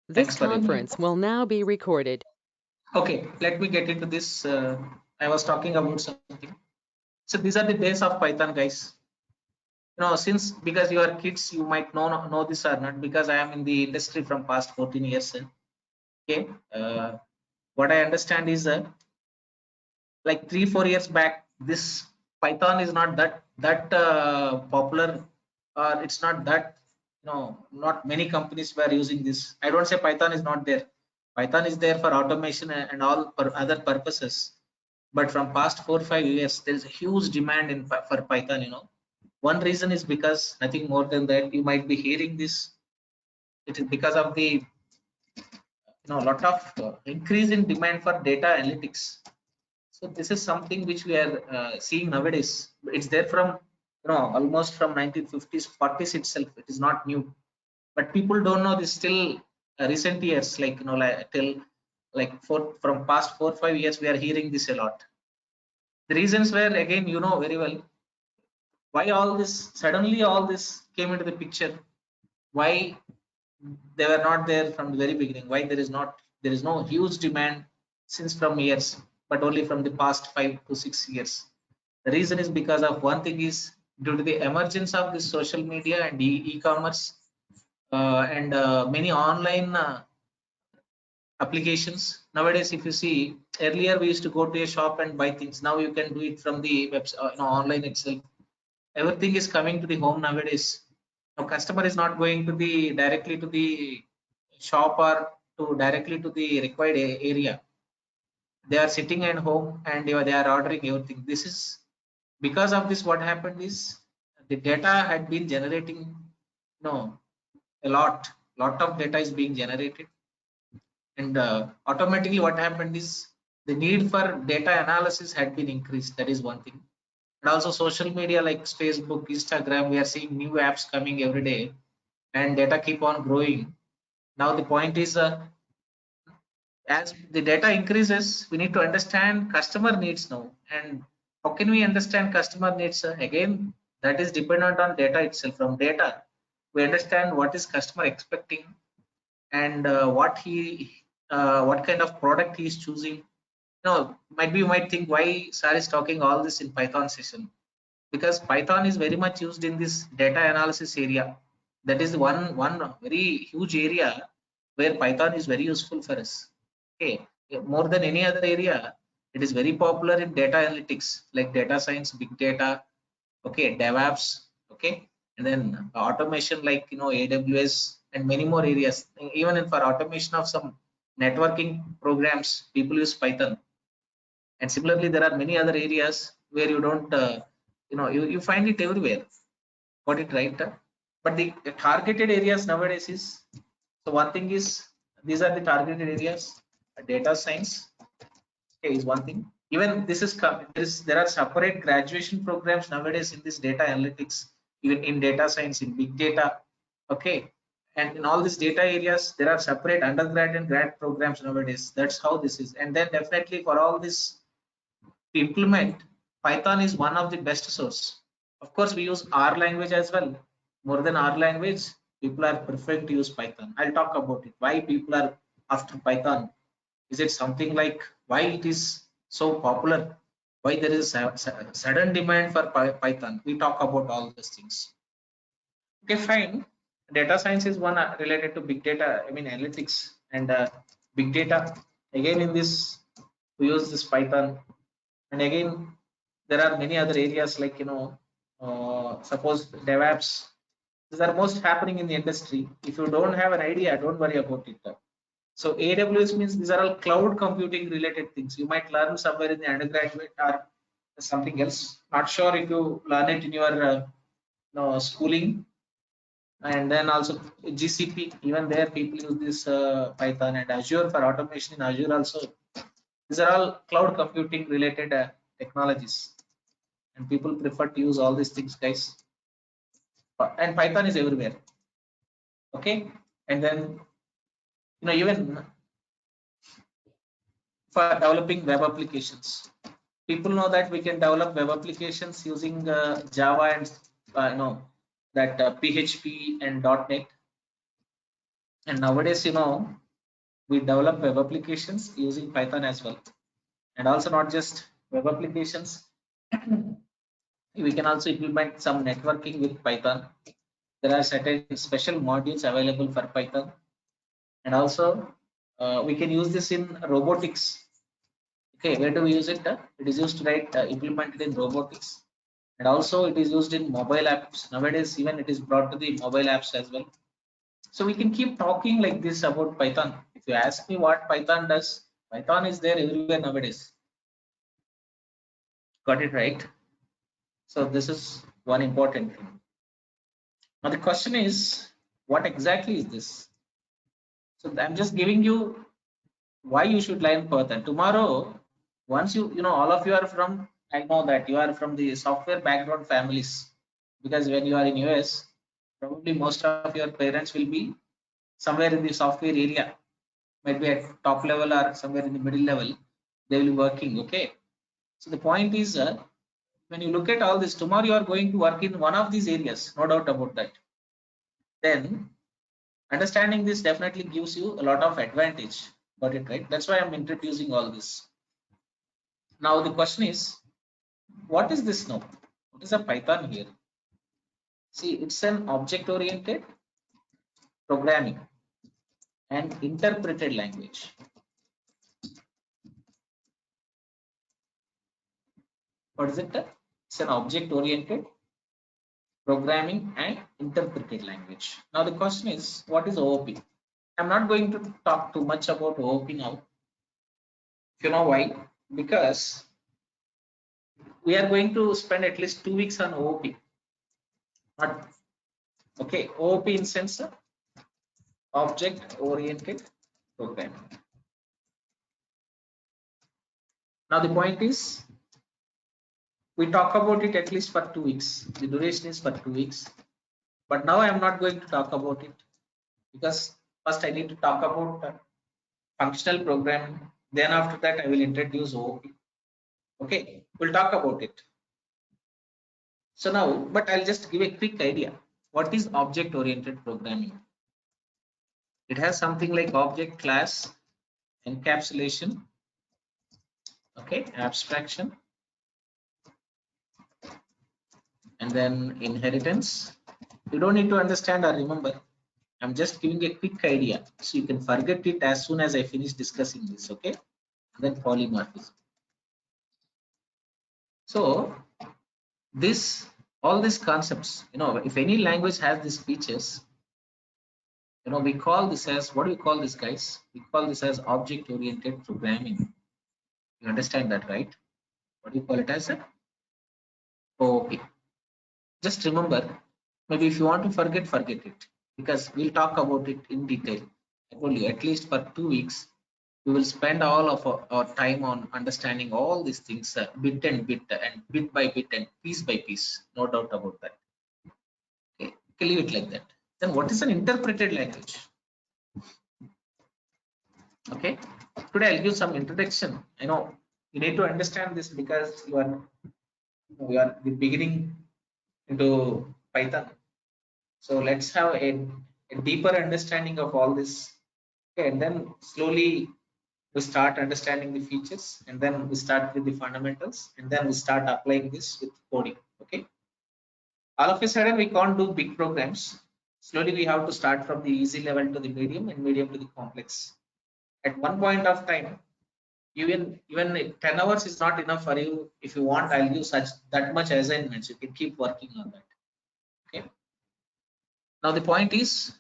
This conference will now be recorded. Okay, let me get into this. I was talking about something. So these are the days of Python, guys. Since because you are kids, you might know this or not. Because I am in the industry from past 14 years. Okay, what I understand is like 3-4 years back, this Python is not that popular, or it's not that not many companies were using this. I don't say Python is not there. Python is there for automation and all for other purposes. But from past 4-5 years, there is a huge demand for Python. One reason is because nothing more than that. You might be hearing this. It is because of the lot of increase in demand for data analytics. So this is something which we are seeing nowadays. It's there from almost from 1950s, 40s itself. It is not new, but people don't know this till recent years. Like like till like from past 4-5 years, we are hearing this a lot. The reasons were, again, very well, why all this suddenly all this came into the picture. Why they were not there from the very beginning? Why there is no huge demand since from years, but only from the past 5 to 6 years? The reason is because of one thing is due to the emergence of the social media and e-commerce, and many online applications. Nowadays, if you see, earlier we used to go to a shop and buy things. Now you can do it from the website, online itself. Everything is coming to the home nowadays. Now customer is not going to the directly to the shop or to directly to the required area. They are sitting at home and they are ordering everything. This is because of this. What happened is the data had been generating, a lot of data is being generated, and automatically what happened is the need for data analysis had been increased. That is one thing. And also social media like Facebook, Instagram, we are seeing new apps coming every day, and data keep on growing. Now the point is, as the data increases, we need to understand customer needs now. And how can we understand customer needs? Again, that is dependent on data itself. From data, we understand what is customer expecting, and what kind of product he is choosing. Might be, you might think, why sir is talking all this in Python session? Because Python is very much used in this data analysis area. That is one very huge area where Python is very useful for us. Okay, more than any other area, it is very popular in data analytics like data science, big data. Okay, DevOps. Okay, and then automation like AWS and many more areas. Even for automation of some networking programs, people use Python. And similarly, there are many other areas where you don't you find it everywhere. Got it right? But the targeted areas nowadays is, so one thing is, these are the targeted areas. Data science, okay, is one thing. Even this is there are separate graduation programs nowadays in this data analytics, even in data science, in big data. Okay, and in all these data areas there are separate undergrad and grad programs nowadays. That's how this is. And then definitely for all this to implement, Python is one of the best source. Of course, we use R language as well. More than R language, people are preferring to use Python. I'll talk about it. Why people are after Python? Is it something like why it is so popular? Why there is a sudden demand for Python? We talk about all these things. Okay, fine. Data science is one related to big data. I mean analytics and big data. Again, in this we use this Python. And again, there are many other areas like suppose DevOps. These are most happening in the industry. If you don't have an idea, don't worry about it. So AWS means these are all cloud computing related things. You might learn somewhere in the undergraduate or something else. Not sure if you learn it in your schooling. And then also GCP, even there people use this Python, and Azure for automation. In Azure also, these are all cloud computing related technologies, and people prefer to use all these things, guys. And Python is everywhere. Okay, and then even for developing web applications, people know that we can develop web applications using Java and that PHP and .NET. And nowadays, we develop web applications using Python as well. And also not just web applications, we can also implement some networking with Python. There are certain special modules available for Python. And also we can use this in robotics. Okay, where do we use it? It is used to implemented in robotics. And also it is used in mobile apps. Nowadays, even it is brought to the mobile apps as well. So we can keep talking like this about Python. If you ask me what Python does, Python is there everywhere nowadays. Got it right? So this is one important thing. Now the question is, what exactly is this? So I'm just giving you why you should learn Python. Tomorrow, once all of you are from, I know that you are from the software background families, because when you are in US, probably most of your parents will be somewhere in the software area, maybe at top level or somewhere in the middle level, they will be working. Okay. So the point is, when you look at all this, tomorrow you are going to work in one of these areas, no doubt about that. Then understanding this definitely gives you a lot of advantage. Got it right? That's why I'm introducing all this. Now the question is, what is this now? What is a Python here? See, it's an object-oriented programming and interpreted language. What is it? It's an object-oriented programming and interpreted language. Now the question is, what is OOP? I'm not going to talk too much about OOP now. You know why? Because we are going to spend at least 2 weeks on OOP. Not, okay, OOP in sense object-oriented programming. Now the point is, we talk about it at least for 2 weeks. The duration is for 2 weeks. But now I am not going to talk about it because first I need to talk about functional programming. Then after that I will introduce OOP. Okay, we'll talk about it. So now, but I'll just give a quick idea. What is object-oriented programming? It has something like object class, encapsulation, okay, abstraction, and then inheritance. You don't need to understand or remember. I'm just giving a quick idea so you can forget it as soon as I finish discussing this, okay? And then polymorphism. So all these concepts, if any language has these features, we call this as, what do we call this, guys? We call this as object-oriented programming. You understand that, right? What do you call it as? Okay. Just remember, maybe if you want to forget it, because we'll talk about it in detail. I told you, at least for 2 weeks, we will spend all of our time on understanding all these things bit and bit and bit by bit and piece by piece. No doubt about that. Okay, leave it like that. Then what is an interpreted language? Okay, today I'll give some introduction. I know you need to understand this because we are beginning into Python. So let's have a deeper understanding of all this. Okay, and then slowly we start understanding the features, and then we start with the fundamentals, and then we start applying this with coding. Okay, all of a sudden we can't do big programs. Slowly we have to start from the easy level to the medium and medium to the complex. At one point of time, even 10 hours is not enough for you. If you want, I'll give such that much assignments. You can keep working on that. Okay, now the point is,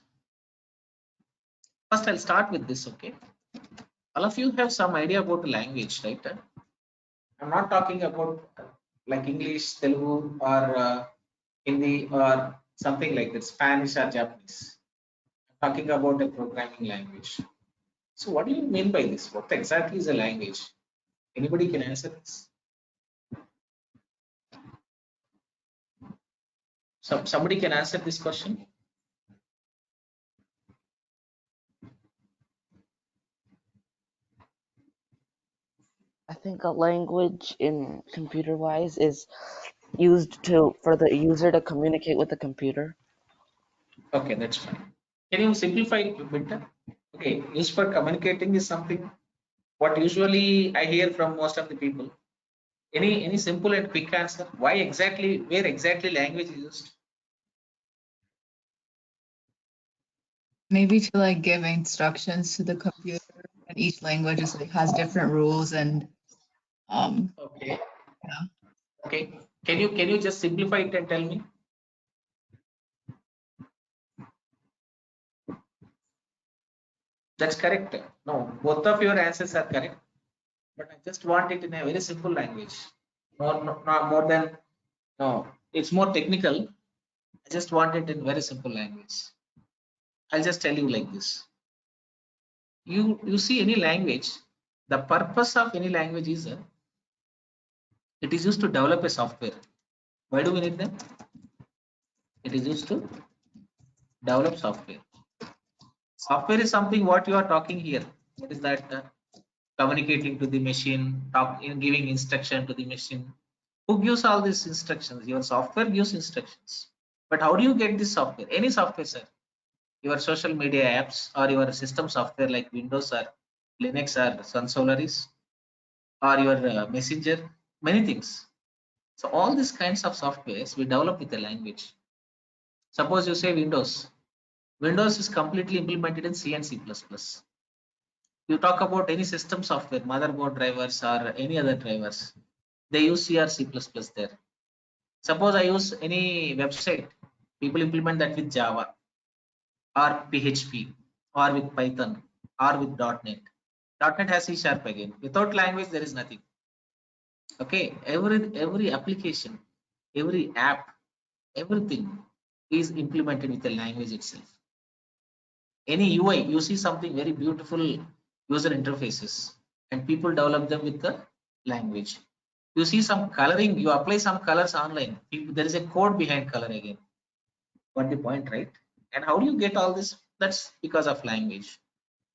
first I'll start with this. Okay, all of you have some idea about the language, right? I'm not talking about like English, Telugu, or Hindi, or something like that, Spanish or Japanese. I'm talking about a programming language. So what do you mean by this? What exactly is a language? Anybody can answer this? Somebody can answer this question. I think a language in computer wise is used for the user to communicate with the computer. Okay, that's fine. Can you simplify it a bit? Okay, used for communicating is something what usually I hear from most of the people. Any simple and quick answer? Why exactly? Where exactly language is used? Maybe to like give instructions to the computer, and each language is like has different rules and Okay. yeah. Okay. Can you just simplify it and tell me? That's correct. No, both of your answers are correct, but I just want it in a very simple language. Not more than no. It's more technical. I just want it in very simple language. I'll just tell you like this. You see any language. The purpose of any language is it is used to develop a software. Why do we need them? It is used to develop software. Software is something what you are talking here. What is that? Communicating to the machine, giving instruction to the machine. Who gives all these instructions? Your software gives instructions. But how do you get this software? Any software, sir. Your social media apps or your system software like Windows or Linux or Sun Solaris or your messenger, many things. So all these kinds of softwares we develop with a language. Suppose you say Windows. Windows is completely implemented in C and C++. You talk about any system software, motherboard drivers or any other drivers, they use C or C++ there. Suppose I use any website, people implement that with Java or PHP or with Python or with .NET. .NET has C Sharp again. Without language, there is nothing. Okay, every application, every app, everything is implemented with the language itself. Any UI, you see something very beautiful user interfaces, and people develop them with the language. You see some coloring, you apply some colors online. There is a code behind color again. What the point, right? And how do you get all this? That's because of language.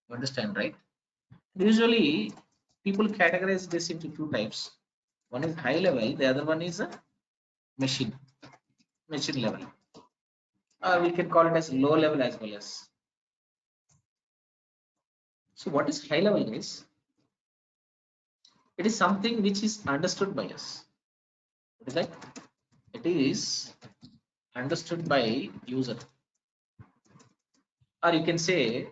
You understand, right? Usually, people categorize this into two types. One is high level, the other one is a machine, machine level. Or we can call it as low level as well as. So, what is high level, guys? It is something which is understood by us. What is that? It is understood by user, or you can say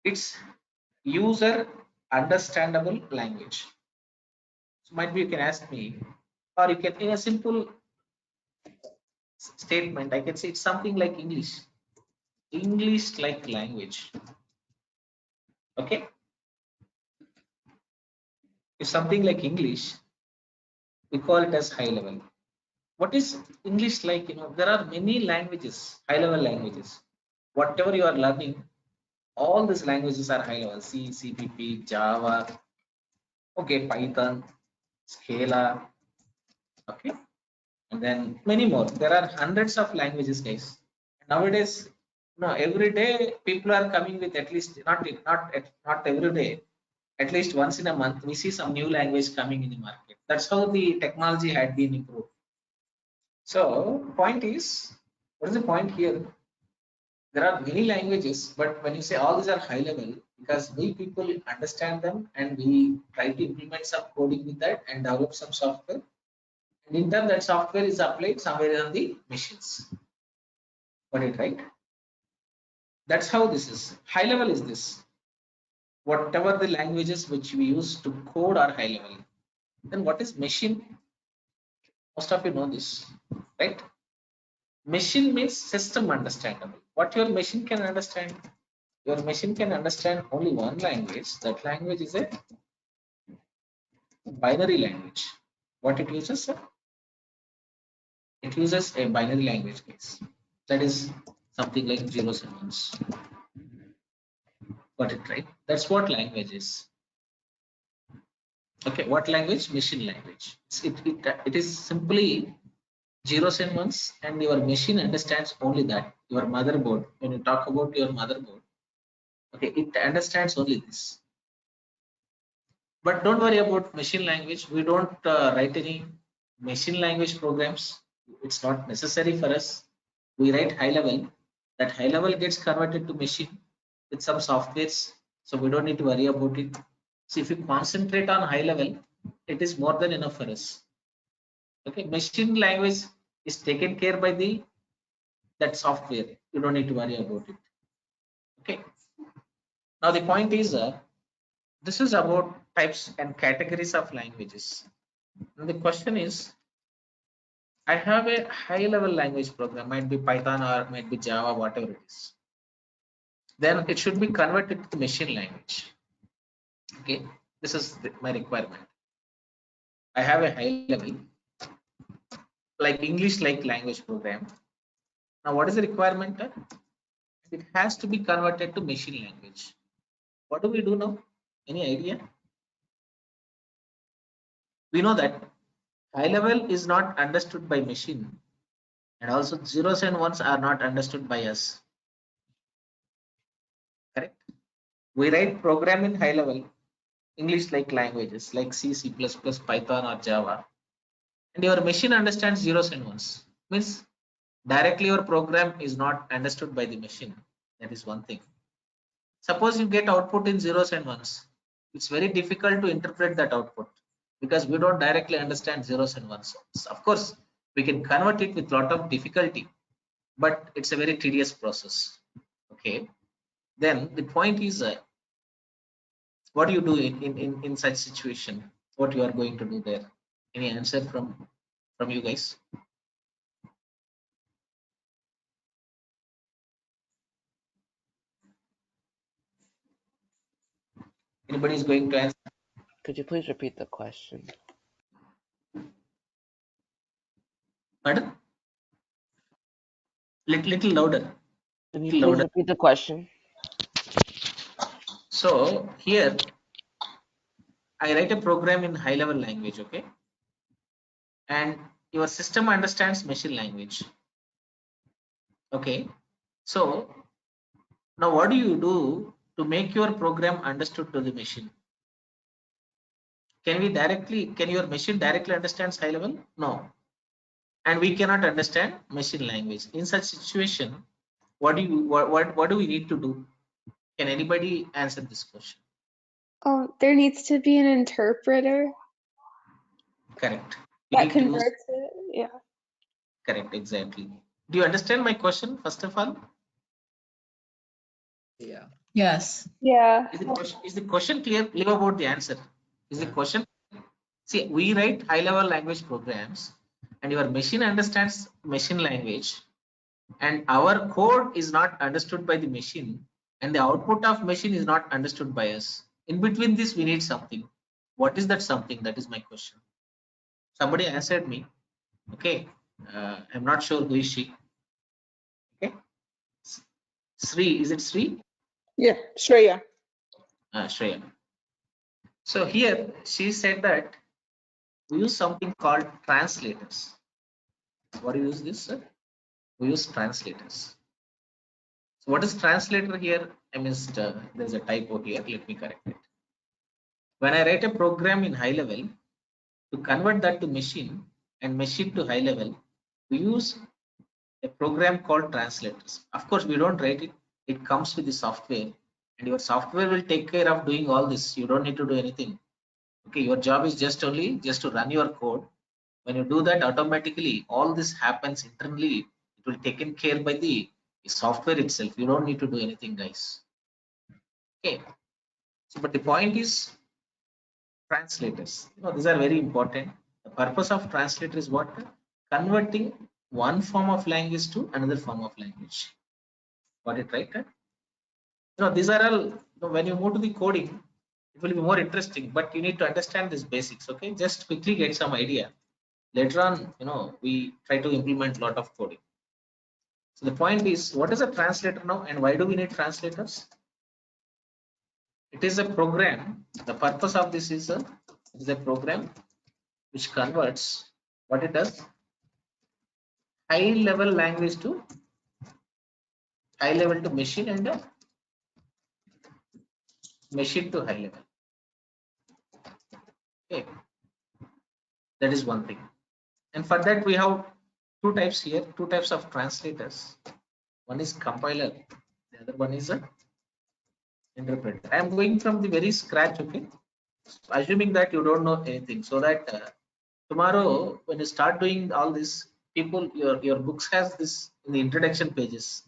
it's user understandable language. So might be you can ask me, or you can in a simple statement I can say it's something like English like language. Okay, if something like English, we call it as high level. What is English like? There are many languages, high level languages. Whatever you are learning, all these languages are high level. C, CPP, Java, okay, Python, Scala, okay, and then many more. There are hundreds of languages, guys. Nowadays, every day people are coming with at least not every day, at least once in a month we see some new language coming in the market. That's how the technology had been improved. So point is, what is the point here? There are many languages, but when you say all these are high level, because we people understand them and we try to implement some coding with that and develop some software, and in turn that software is applied somewhere on the machines. Got it, right? That's how this is. High level is this. Whatever the languages which we use to code are high level. Then what is machine? Most of you know this, right? Machine means system understandable. What your machine can understand? Your machine can understand only one language. That language is a binary language. What it uses, sir? It uses a binary language case. That is something like zeros and ones. Got it, right? That's what language is. Okay, what language? Machine language. It is simply zeros and ones, and your machine understands only that. Your motherboard, when you talk about your motherboard, okay, it understands only this. But don't worry about machine language. We don't write any machine language programs. It's not necessary for us. We write high level. That high level gets converted to machine with some softwares, so we don't need to worry about it. So if you concentrate on high level, it is more than enough for us. Okay, machine language is taken care by the that software. You don't need to worry about it. Okay. Now the point is, this is about types and categories of languages. And the question is, I have a high level language program, might be Python or might be Java, whatever it is. Then it should be converted to the machine language. Okay, this is my requirement. I have a high level, like English like language program. Now, what is the requirement? It has to be converted to machine language. What do we do now? Any idea? We know that high level is not understood by machine, and also zeros and ones are not understood by us. Correct? We write program in high level, English like languages like C, C++, Python or Java, and your machine understands zeros and ones. Means directly your program is not understood by the machine. That is one thing. Suppose you get output in zeros and ones. It's very difficult to interpret that output because we don't directly understand zeros and ones. So of course, we can convert it with lot of difficulty, but it's a very tedious process. Okay. Then the point is, what do you do in such situation? What you are going to do there? Any answer from you guys? Anybody is going to answer? Could you please repeat the question? Pardon? Little louder. Can you Little please louder. repeat the question? So here I write a program in high level language, okay? And your system understands machine language. Okay. So now what do you do to make your program understood to the machine? Can your machine directly understands high level? No. And we cannot understand machine language. In such situation, what do we need to do? Can anybody answer this question? There needs to be an interpreter Correct. We that need to use converts it. Yeah. correct, exactly. Do you understand my question first of all? Yeah. Yes. Yeah. Is the question clear? Leave about the answer. Is the question? See, we write high level language programs and your machine understands machine language and our code is not understood by the machine and the output of machine is not understood by us. In between this, we need something. What is that something? That is my question. Somebody answered me. Okay. I'm not sure who is she. Okay. Sri, is it Sri? Yeah, Shreya. Shreya. So here she said that we use something called translators. What do you use this, sir? We use translators. So what is translator here? I missed, there's a typo here. Let me correct it. When I write a program in high level, to convert that to machine and machine to high level, we use a program called translators. Of course, we don't write it. It comes with the software and your software will take care of doing all this. You don't need to do anything. Okay, your job is just to run your code. When you do that, automatically all this happens internally. It will taken care by the software itself. You don't need to do anything, guys. Okay. So, but the point is translators. These are very important. The purpose of translator is what? Converting one form of language to another form of language. Got it right? These are all, when you move to the coding, it will be more interesting, but you need to understand these basics. Okay, just quickly get some idea. Later on, we try to implement a lot of coding. So the point is, what is a translator now and why do we need translators? It is a program. The purpose of this is a program which converts what it does, high level language to high level to machine and machine to high level. Okay, that is one thing. And for that we have two types here, two types of translators. One is compiler, the other one is a interpreter. I am going from the very scratch, okay? Assuming that you don't know anything, so that tomorrow when you start doing all this, people, your books has this in the introduction pages,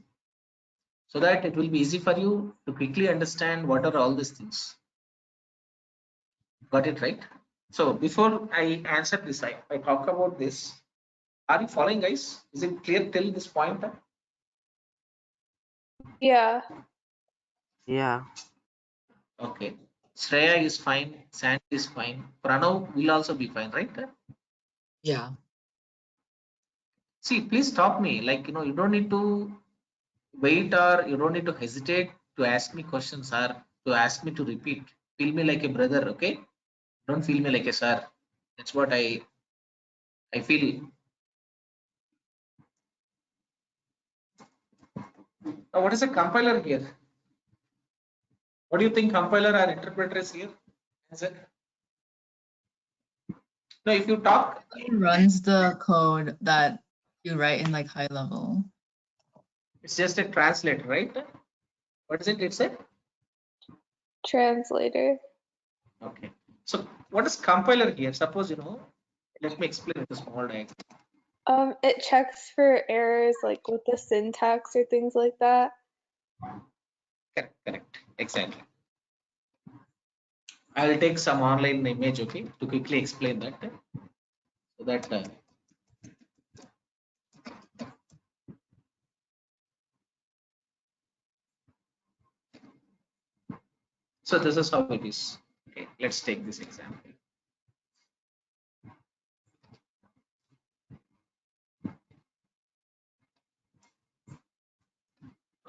so that it will be easy for you to quickly understand what are all these things. Got it right? So before I answer this, I talk about this. Are you following, guys? Is it clear till this point? Yeah. Yeah. Okay. Shreya is fine. Sandy is fine. Pranav will also be fine, right? Yeah. See, please stop me. Like, you don't need to wait, or you don't need to hesitate to ask me questions or to ask me to repeat. Feel me like a brother, okay? Don't feel me like a sir. That's what I feel. Now, what is a compiler here? What do you think compiler or interpreter is here? Answer. No, if you talk, It runs the code that you write in like high level. it's just a translator, right? What is it? It's a Translator. okay. So what is compiler here? Suppose let me explain with a small diagram. It checks for errors like with the syntax or things like that. Correct. Exactly. I will take some online image, okay, to quickly explain that. So that so this is how it is. Okay, let's take this example.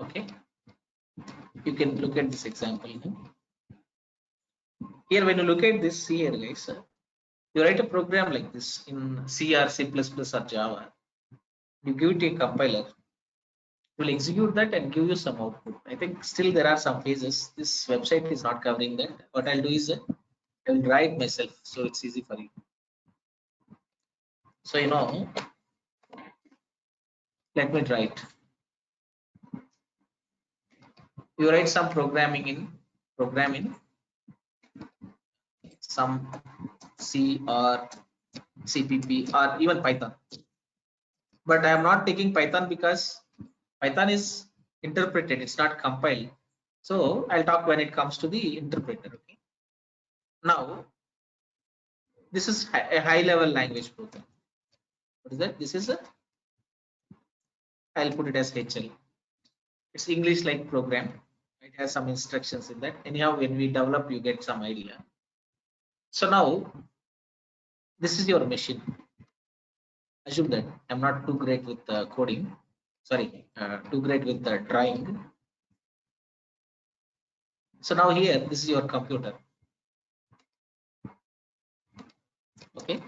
Okay, you can look at this example now. Here, when you look at this here, guys, you write a program like this in C or C++ or Java. You give it a compiler. It will execute that and give you some output. I think still there are some phases. This website is not covering that. What I'll do is I will draw it myself, so it's easy for you. So let me try it. You write some program in some C or CPP or even Python. But I am not taking Python because Python is interpreted, it's not compiled. So I'll talk when it comes to the interpreter. Okay. Now, this is a high level language program. What is that? This is I'll put it as HL. It's English like program. It has some instructions in that. Anyhow, when we develop, you get some idea. So now, this is your machine. Assume that I'm not too great with coding. Sorry, too great with drawing. So now here, this is your computer. Okay,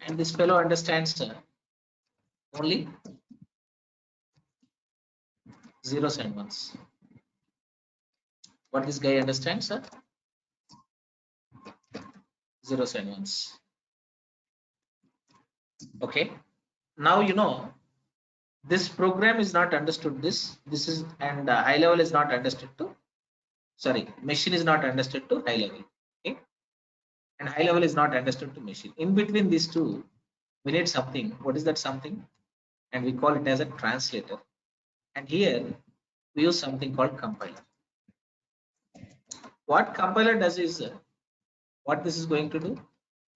and this fellow understands only zeros and ones. What this guy understands, zeros and ones. Okay, now this program is not understood. This is, and high level is not understood to. Sorry, machine is not understood to high level. Okay, and high level is not understood to machine. In between these two, we need something. What is that something? And we call it as a translator. And here we use something called compiler. What compiler does is what this is going to do.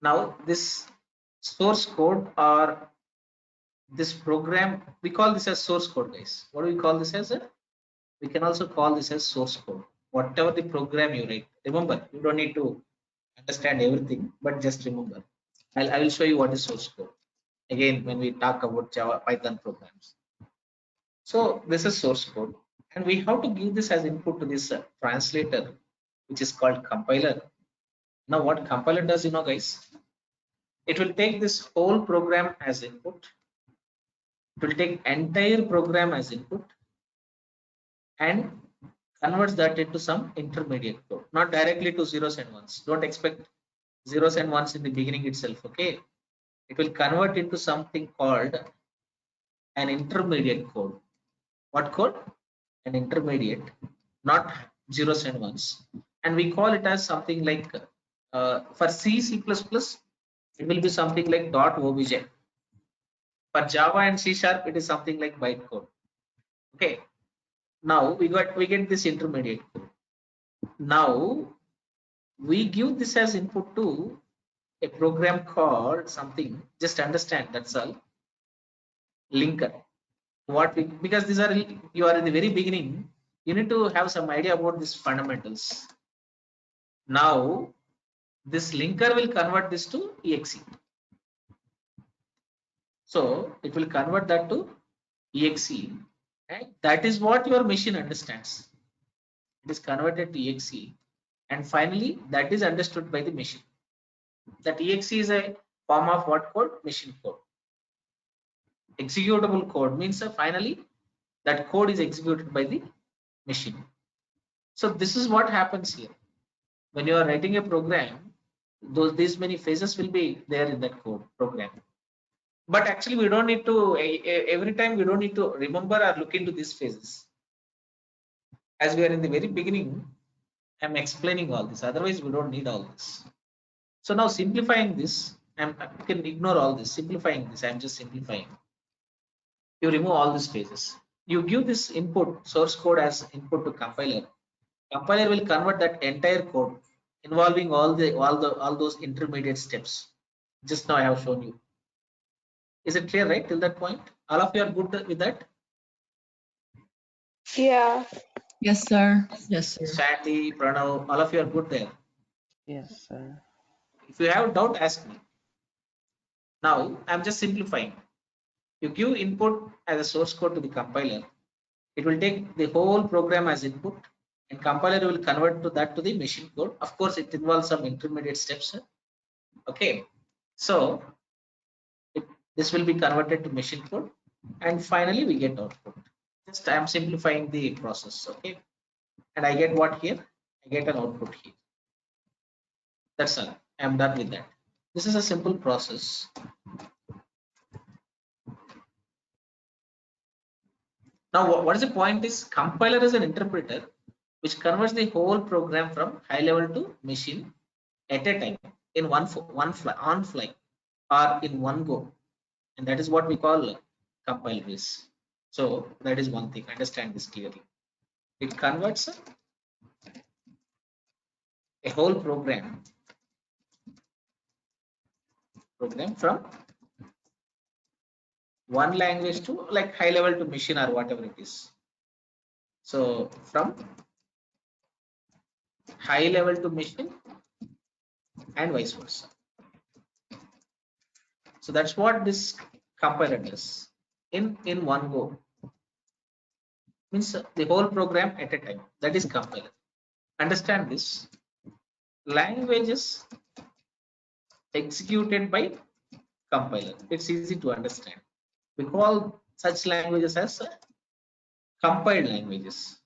Now this source code or this program, we call this as source code, guys. What do we call this as? We can also call this as source code. Whatever the program you write, remember, you don't need to understand everything, but just remember. I will show you what is source code again when we talk about Java, Python programs. So this is source code, and we have to give this as input to this translator, which is called compiler. Now, what compiler does, guys? It will take this whole program as input. It will take entire program as input and converts that into some intermediate code, not directly to zeros and ones. Don't expect zeros and ones in the beginning itself. Okay, it will convert into something called an intermediate code. what code? An intermediate, not zeros and ones, and we call it as something like for C++, it will be something like .obj. For Java and C#, it is something like bytecode. Okay. Now we get this intermediate code. Now we give this as input to a program called something. Just understand, that's all. Linker. What we, because these are, you are in the very beginning, you need to have some idea about these fundamentals. Now this linker will convert this to exe. So it will convert that to exe, and that is what your machine understands. It is converted to exe, and finally that is understood by the machine. That exe is a form of what code? Machine code. Executable code means finally that code is executed by the machine. So this is what happens here. When you are writing a program, these many phases will be there in that code program. But actually we don't need to, every time we don't need to remember or look into these phases. As we are in the very beginning, I'm explaining all this. Otherwise we don't need all this. So now simplifying this, you can ignore all this. Simplifying this, I'm just simplifying. You remove all these phases. You give this input source code as input to compiler. Compiler will convert that entire code involving all those intermediate steps. Just now I have shown you. Is it clear, right, till that point? All of you are good with that? Yeah. Yes, sir. Yes, sir. Sandy, Pranav, all of you are good there. Yes, sir. If you have doubt, ask me. Now I'm just simplifying. You give input as a source code to the compiler. It will take the whole program as input, and compiler will convert to the machine code. Of course, it involves some intermediate steps. Okay, so this will be converted to machine code, and finally we get output. Just I am simplifying the process. Okay, and I get what here? I get an output here. That's all. I am done with that. This is a simple process. Now, what is the point is compiler is an interpreter which converts the whole program from high level to machine at a time in on fly or in one go, and that is what we call compiler is. So that is one thing. Understand this clearly. It converts a whole program from one language to like high level to machine or whatever it is. So from high level to machine and vice versa. So that's what this compiler does in one go. Means the whole program at a time. That is compiler. Understand this. Languages executed by compiler. It's easy to understand. We call such languages as compiled languages.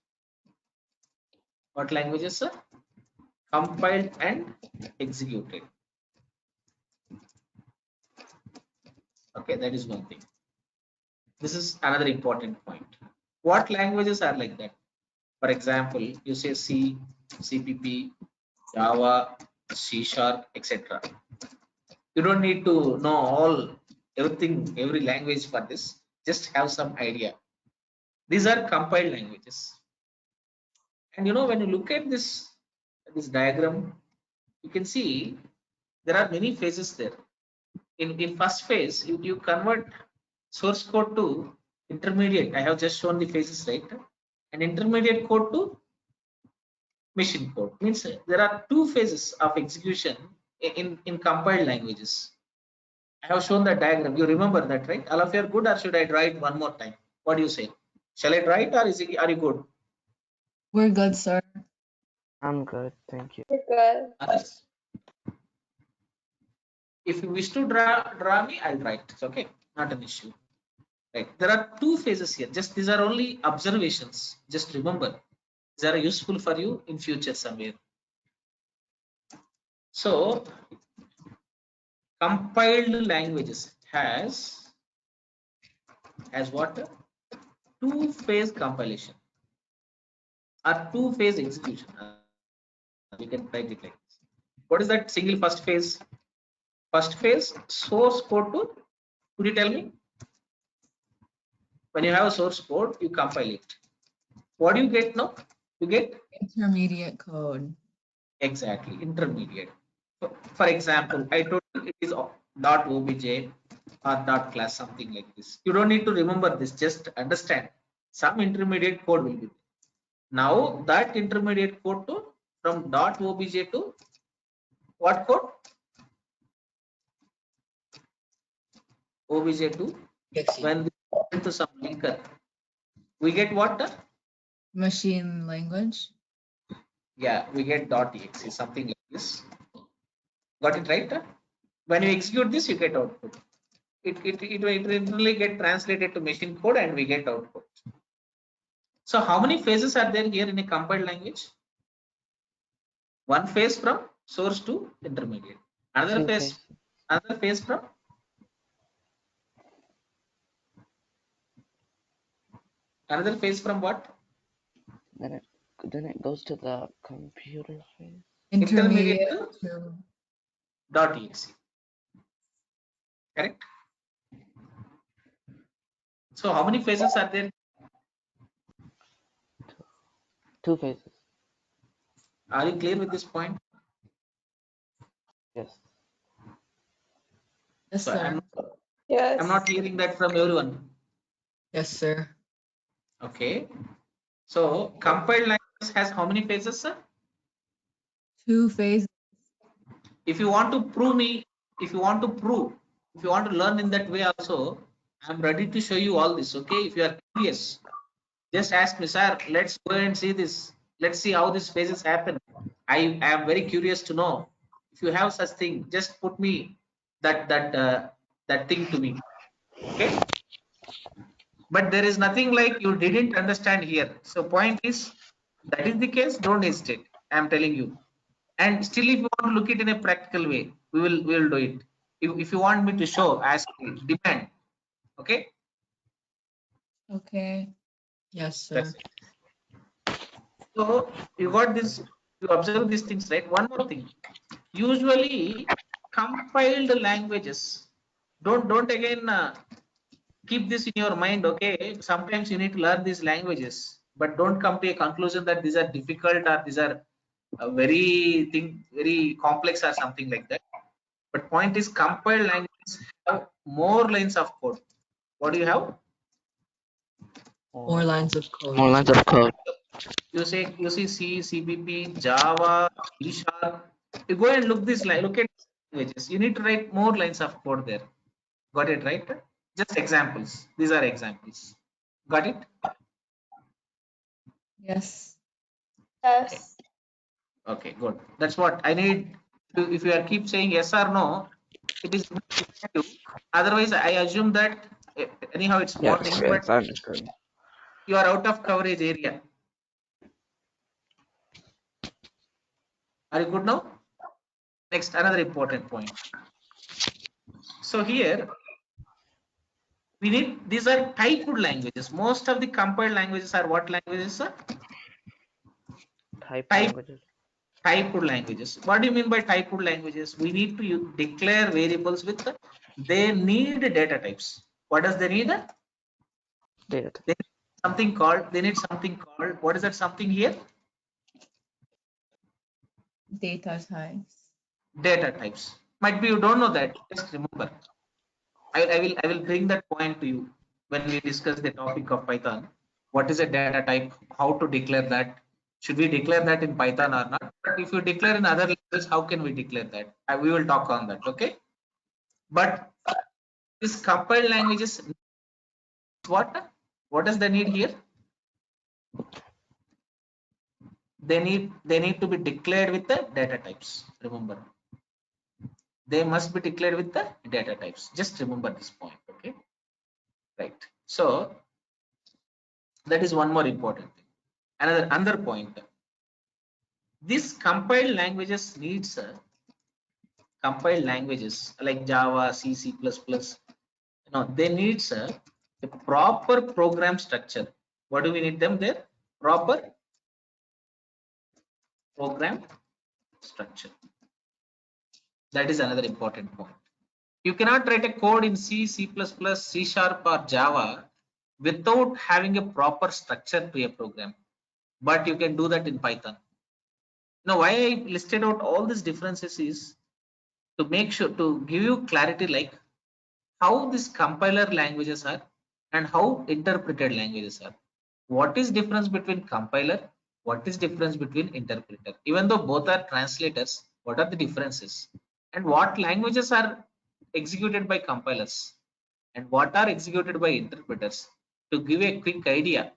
What languages are compiled and executed? Okay, that is one thing. This is another important point. What languages are like that? For example, you say C, CPP, Java, C#, etc. You don't need to know everything, every language for this. Just have some idea. These are compiled languages. And you know, when you look at this diagram, you can see there are many phases there. In first phase, you convert source code to intermediate. I have just shown the phases, right? And intermediate code to machine code. Means there are two phases of execution in compiled languages. I have shown the diagram. You remember that, right? All of you are good, or should I draw it one more time? What do you say? Shall I draw it, or are you good? We're good, sir. I'm good, thank you. We're good. Others? If you wish to draw me, I'll draw it. It's okay, not an issue. Right. There are two phases here. Just these are only observations. Just remember, these are useful for you in future somewhere. So, compiled languages has what? two-phase compilation or two-phase execution. We can write it like this. What is that single first phase? First phase, source code to, could you tell me? When you have a source code, you compile it. What do you get now? You get Intermediate code. exactly intermediate. For example, I told you it is dot obj or dot class, something like this. You don't need to remember this, just understand some intermediate code will be there. Now that intermediate code to from dot obj to what code? Obj to Yes. when we go to some linker, we get what? Machine language. Yeah, we get .exe, something like this. Got it right? When you execute this, you get output. It will literally get translated to machine code and we get output. So how many phases are there here in a compiled language? One phase from source to intermediate. Another Two phase, phases. another phase from another phase from what? Then it goes to the computer phase. Intermediate Intermediate to to .exe. Correct? So how many phases are there? Two phases. Are you clear with this point? Yes. yes, So sir. I'm not hearing that from everyone. Yes, sir. Okay. So compiled language has how many phases, sir? Two phases. If you want to prove me, if you want to learn in that way also, I'm ready to show you all this. Okay. If you are curious, just ask me, sir. Let's go and see this. Let's see how these phases happen. I am very curious to know. If you have such thing, just put me that thing to me. Okay. But there is nothing like you didn't understand here. So point is, that is the case, don't hesitate. I am telling you. And still, if you want to look it in a practical way, we will do it. If you want me to show, ask me, depend. Okay. Okay. Yes, sir. That's it. So you got this, you observe these things, right? One more thing. Usually compiled languages, don't again keep this in your mind. Okay, sometimes you need to learn these languages, but don't come to a conclusion that these are difficult or these are very complex or something like that. But point is, compiled languages have more lines of code. What do you have? More lines of code. More lines of code. You see C, CBP, Java, C Sharp. You go and look this line. Look at languages. You need to write more lines of code there. Got it right? Just examples. These are examples. Got it? Yes. Yes. Okay, good. That's what I need. If you are keep saying yes or no, it is effective. Otherwise, I assume that anyhow it's morning, Yes, but yes, I understand. you are out of coverage area. Are you good now? Next, another important point. So here we need, these are typed languages. Most of the compiled languages are what languages, sir? Type Type languages. typed languages. What do you mean by typed languages? We need to declare variables with they need data types. What does they need? Data. They need something called what is that something here? Data types. Data types. Might be you don't know that. Just remember. I will bring that point to you when we discuss the topic of Python. What is a data type? How to declare that? Should we declare that in Python or not? But if you declare in other languages, how can we declare that? We will talk on that. Okay. But this compiled languages, what does they need here? They need to be declared with the data types. Remember, they must be declared with the data types. Just remember this point. Okay. Right. So that is one more important thing. Another point. This compiled languages needs compiled languages like Java, C, C++. They need a proper program structure. What do we need them there? Proper program structure. That is another important point. You cannot write a code in C, C++, C Sharp or Java without having a proper structure to a program. But you can do that in Python. Now, why I listed out all these differences is to make sure to give you clarity like how these compiler languages are and how interpreted languages are. What is difference between compiler? What is difference between interpreter? Even though both are translators, what are the differences? And what languages are executed by compilers? And what are executed by interpreters? To give a quick idea,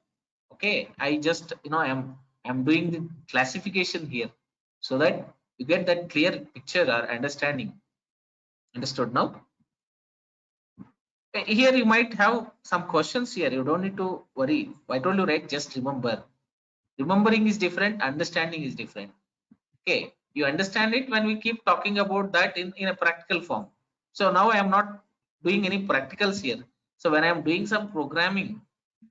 okay, I just I'm doing the classification here so that you get that clear picture or understanding. Understood now? Here you might have some questions here. You don't need to worry. I told you, right? Just remember. Remembering is different. Understanding is different. Okay. You understand it when we keep talking about that in a practical form. So now I am not doing any practicals here. So when I am doing some programming,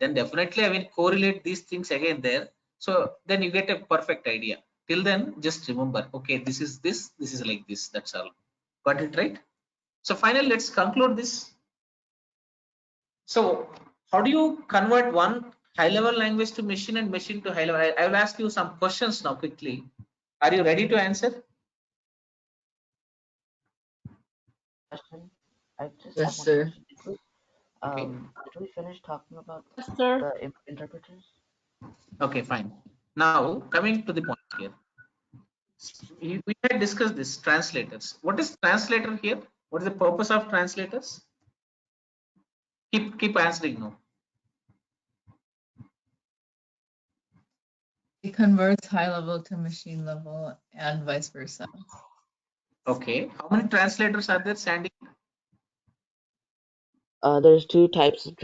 then definitely I will correlate these things again there. So then you get a perfect idea. Till then, just remember, okay, this is this, this is like this. That's all. Got it right? So finally, let's conclude this. So how do you convert one high level language to machine and machine to high level? I will ask you some questions now quickly. Are you ready to answer? Question. I just Yes, have one sir. question quickly. Okay. Did we finish talking about Yes, sir. the interpreters? Okay, fine. Now coming to the point here. We had discussed this translators. What is translator here? What is the purpose of translators? Keep answering now. It converts high level to machine level and vice versa. Okay. How many translators are there, Sandy? There's two types of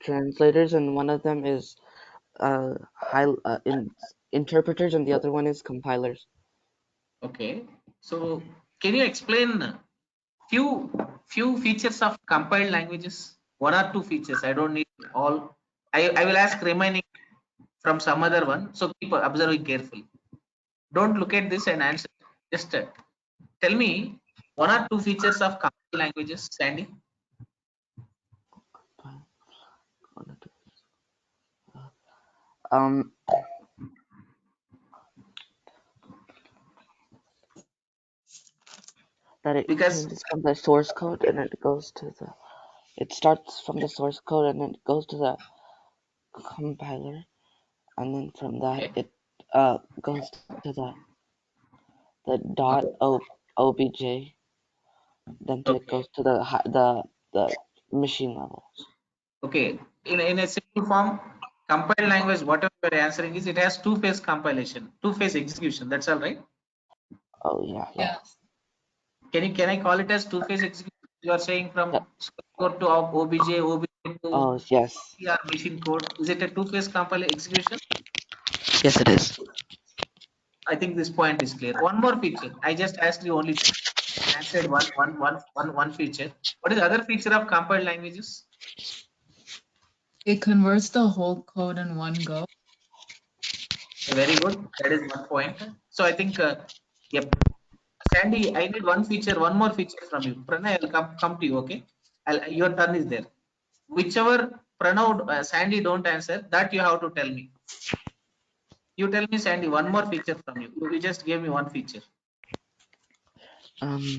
translators, and one of them is interpreters, and the other one is compilers. Okay. So can you explain few features of compiled languages? One or two features. I don't need all. I will ask remaining from some other one. So keep observing carefully. Don't look at this and answer. Just tell me one or two features of compiled languages, Sandy. Um, that it Because changes from the source code and it goes to the. It starts from the source code and then it goes to the compiler, and then from that okay, it goes to the obj, then it okay, goes to the machine level. okay. In a simple form, compiled language, whatever you're answering is it has two-phase compilation, two-phase execution. That's all right. Oh yeah, yeah. Yes. Can I call it as two-phase execution? You are saying from Yep. source code to obj to Oh yes, CR machine code. Is it a two-phase compile execution? yes it is. I think this point is clear. One more feature. I just asked you only two. Answered one feature. What is the other feature of compiled languages? It converts the whole code in one go. Very good. That is one point. So I think, yep. Sandy, I need one feature, one more feature from you. Pranay, I'll come to you. Okay. Your turn is there. Whichever Pranav, Sandy don't answer, that you have to tell me. You tell me, Sandy, one more feature from you. You just gave me one feature. Um,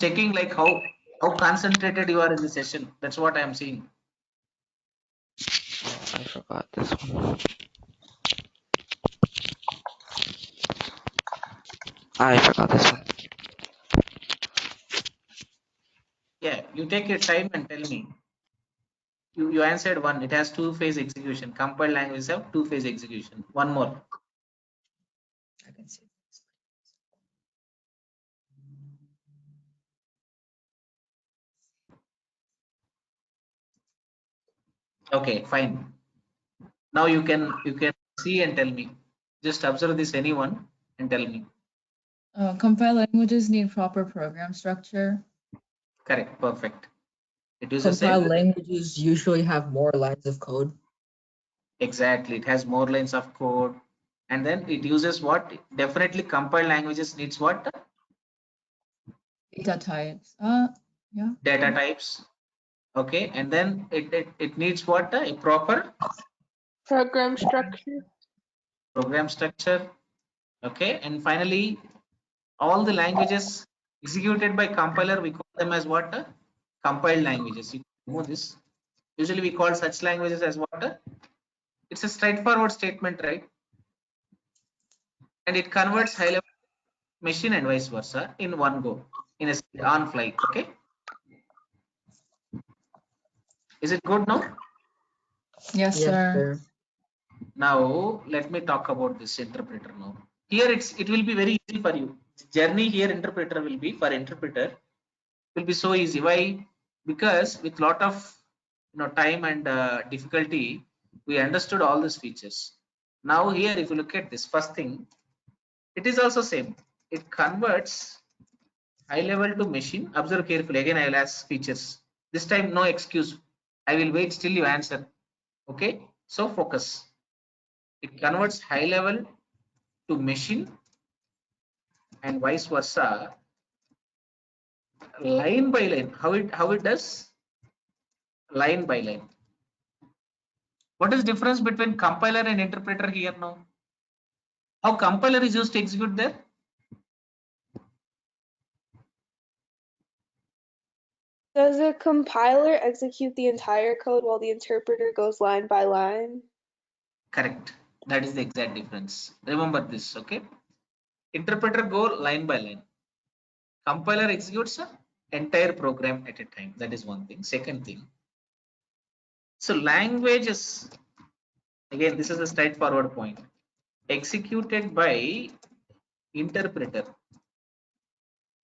Checking like how concentrated you are in the session. That's what I am seeing. I forgot this one. I forgot this one. Yeah, you take your time and tell me. You answered one. It has two-phase execution. Compiled languages have two-phase execution. One more. I can see. Okay, fine. Now you can see and tell me. Just observe this anyone and tell me. Compiled languages need proper program structure. Correct, perfect. It uses Compiled a languages usually have more lines of code. exactly. It has more lines of code, and then it uses what? Definitely, compiled languages needs what? Data types. Yeah. Data types. Okay, and then it needs what? A proper Program structure. program structure. Okay, and finally, all the languages executed by compiler, we call them as what? Compiled languages. You know this. Usually we call such languages as what? It's a straightforward statement, right? And it converts high level machine and vice versa in one go, in a on flight. Okay, is it good now? Yes, Yes, sir. sir. Now let me talk about this interpreter now. Here it will be very easy for you. Journey here interpreter will be for interpreter will be so easy. Why? Because with lot of time and difficulty, we understood all these features. Now here, if you look at this first thing, it is also same. It converts high level to machine. Observe carefully. Again, I will ask features. This time, no excuse. I will wait till you answer. Okay. So focus. It converts high level to machine and vice versa, line by line. How it does? Line by line. What is difference between compiler and interpreter here now? How compiler is used to execute there? Does a compiler execute the entire code while the interpreter goes line by line? Correct. That is the exact difference. Remember this, okay? Interpreter go line by line. Compiler executes the entire program at a time. That is one thing. Second thing. So languages, again, this is a straightforward point. Executed by interpreter.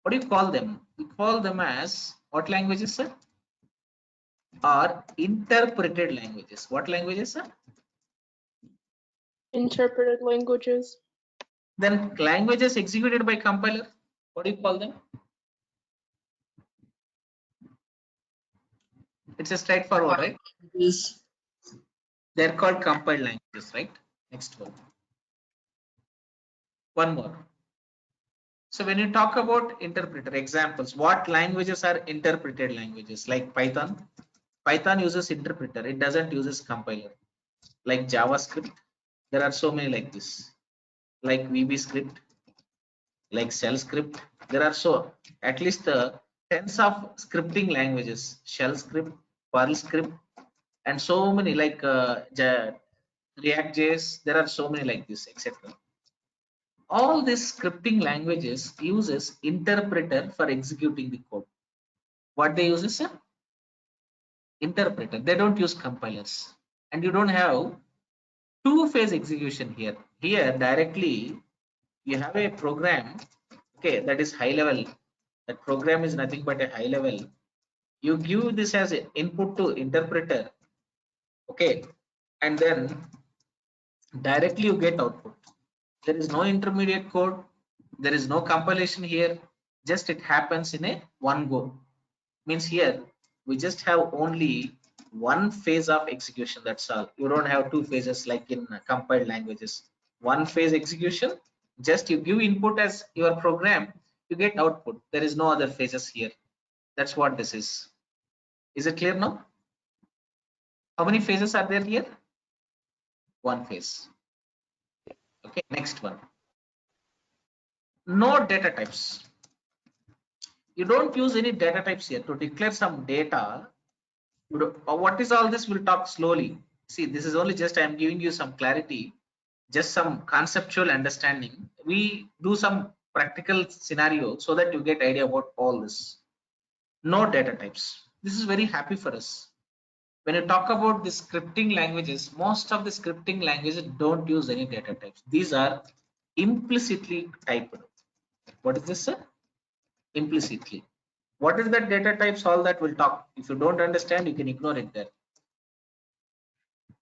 What do you call them? We call them as what languages, sir? Are interpreted languages. What languages, sir? Interpreted languages. Then languages executed by compiler, what do you call them? It's a straightforward, right? Languages. They're called compiled languages, right? Next one. One more. So when you talk about interpreter examples, what languages are interpreted languages? Like Python. Python uses interpreter. It doesn't uses compiler. Like JavaScript. There are so many like this. Like VB script, like shell script. There are so at least tens of scripting languages. Shell script, Perl script, and so many like React JS. There are so many like this, etc. All these scripting languages uses interpreter for executing the code. What they use is a interpreter. They don't use compilers, and you don't have two-phase execution here. Here directly you have a program, okay, that is high level. That program is nothing but a high level. You give this as an input to interpreter, okay, and then directly you get output. There is no intermediate code, there is no compilation here, just it happens in a one go. Means here we just have only one phase of execution, that's all. You don't have two phases like in compiled languages. One phase execution, just you give input as your program, you get output. There is no other phases here. That's what this is. Is it clear now? How many phases are there here? One phase. Okay, next one. No data types. You don't use any data types here to declare some data. What is all this? We'll talk slowly. See, this is only just I am giving you some clarity, just some conceptual understanding. We do some practical scenario so that you get idea about all this. No data types. This is very happy for us. When you talk about the scripting languages, most of the scripting languages don't use any data types. These are implicitly typed. What is this, sir? Implicitly. What is that data types? All that we'll talk. If you don't understand, you can ignore it there.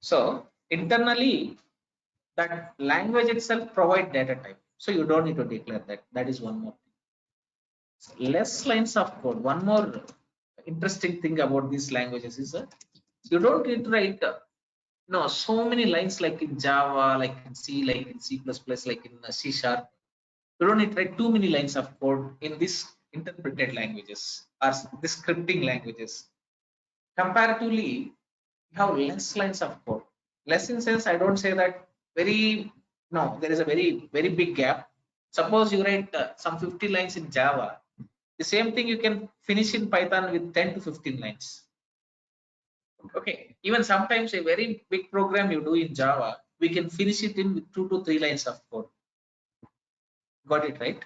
So internally, that language itself provide data type. So you don't need to declare that. That is one more thing. Less lines of code. One more interesting thing about these languages is that you don't need to write no so many lines like in Java, like in C, like in C++, like in C Sharp. You don't need to write too many lines of code in these interpreted languages or the scripting languages. Comparatively, you have less lines of code. Less in sense, I don't say that very, no, there is a very big gap. Suppose you write some 50 lines in Java, the same thing you can finish in Python with 10 to 15 lines. Okay, even sometimes a very big program you do in Java, we can finish it in with 2 to 3 lines of code. Got it right?